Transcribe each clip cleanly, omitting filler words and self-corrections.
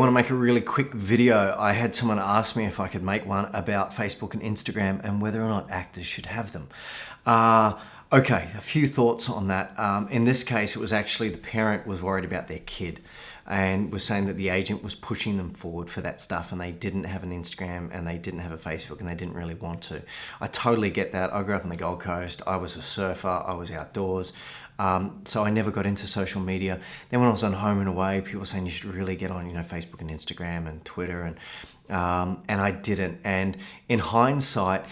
want to make a really quick video. I had someone ask me if I could make one about Facebook and Instagram and whether or not actors should have them. Okay, a few thoughts on that. In this case, it was actually the parent was worried about their kid and was saying that the agent was pushing them forward for that stuff and they didn't have an Instagram and they didn't have a Facebook and they didn't really want to. I totally get that. I grew up on the Gold Coast. I was a surfer. I was outdoors. So I never got into social media. Then when I was on Home and Away, people were saying you should really get on, Facebook and Instagram and Twitter, and I didn't. And in hindsight,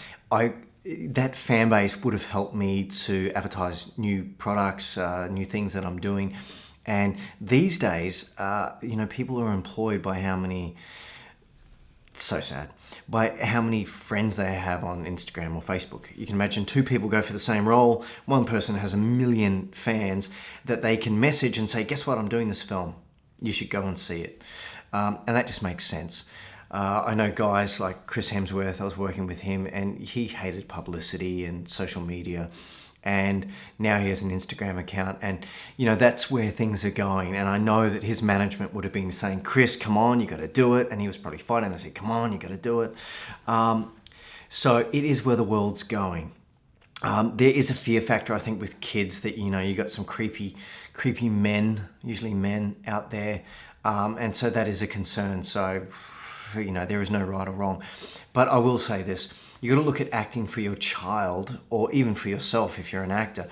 that fan base would have helped me to advertise new products, new things that I'm doing. And these days, people are employed by how many, it's so sad, by how many friends they have on Instagram or Facebook. You can imagine two people go for the same role. One person has 1 million fans that they can message and say, guess what, I'm doing this film. You should go and see it. And that just makes sense. I know guys like Chris Hemsworth, I was working with him and he hated publicity and social media. And now he has an Instagram account and, that's where things are going. And I know that his management would have been saying, Chris, come on, you got to do it. And he was probably fighting. They said, come on, you got to do it. So it is where the world's going. There is a fear factor, I think, with kids that, you got some creepy men, usually men out there. And so that is a concern. So, there is no right or wrong. But I will say this. You got to look at acting for your child or even for yourself if you're an actor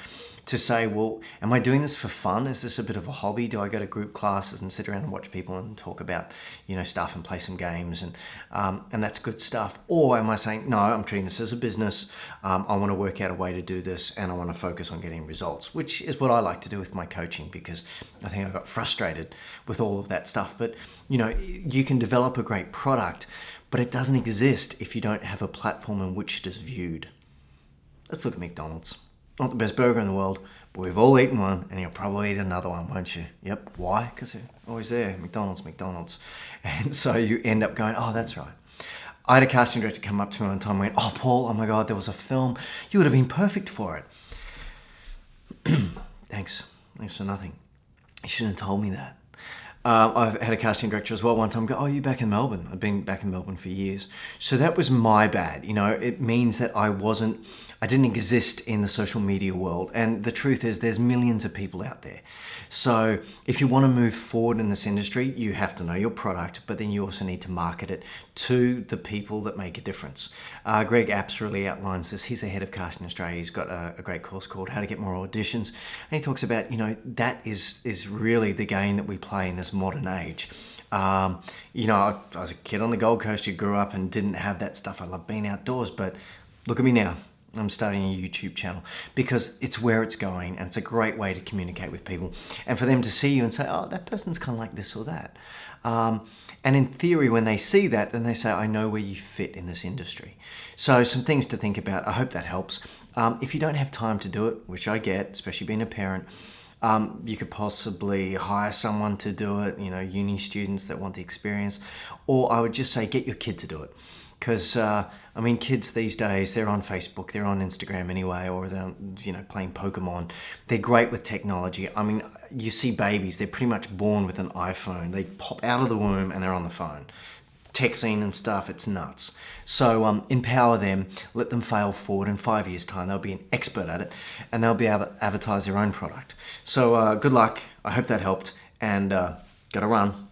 to say, well, am I doing this for fun? Is this a bit of a hobby? Do I go to group classes and sit around and watch people and talk about, stuff and play some games and that's good stuff? Or am I saying, no, I'm treating this as a business. I want to work out a way to do this and I want to focus on getting results, which is what I like to do with my coaching because I think I got frustrated with all of that stuff. But, you can develop a great product, but it doesn't exist if you don't have a platform in which it is viewed. Let's look at McDonald's. Not the best burger in the world, but we've all eaten one and you'll probably eat another one, won't you? Yep. Why? Because they're always there. McDonald's. And so you end up going, oh, that's right. I had a casting director come up to me one time and went, oh, Paul, oh my God, there was a film. You would have been perfect for it. Thanks for nothing. You shouldn't have told me that. I've had a casting director as well one time go, oh, you're back in Melbourne. I've been back in Melbourne for years. So that was my bad. It means that I didn't exist in the social media world. And the truth is there's millions of people out there. So if you want to move forward in this industry, you have to know your product, but then you also need to market it to the people that make a difference. Greg Apps really outlines this. He's the head of Casting Australia. He's got a great course called How to Get More Auditions. And he talks about, that is really the game that we play in this modern age. I was a kid on the Gold Coast who grew up and didn't have that stuff. I love being outdoors, but look at me now. I'm starting a YouTube channel because it's where it's going and it's a great way to communicate with people and for them to see you and say, oh, that person's kind of like this or that. And in theory, when they see that, then they say, I know where you fit in this industry. So some things to think about. I hope that helps. If you don't have time to do it, which I get, especially being a parent, you could possibly hire someone to do it, uni students that want the experience, or I would just say, get your kid to do it. Because, kids these days, they're on Facebook, they're on Instagram anyway, or they're, playing Pokemon. They're great with technology. You see babies, they're pretty much born with an iPhone. They pop out of the womb and they're on the phone. Texting and stuff, it's nuts. So empower them, let them fail forward. In 5 years' time, they'll be an expert at it and they'll be able to advertise their own product. So good luck. I hope that helped and gotta run.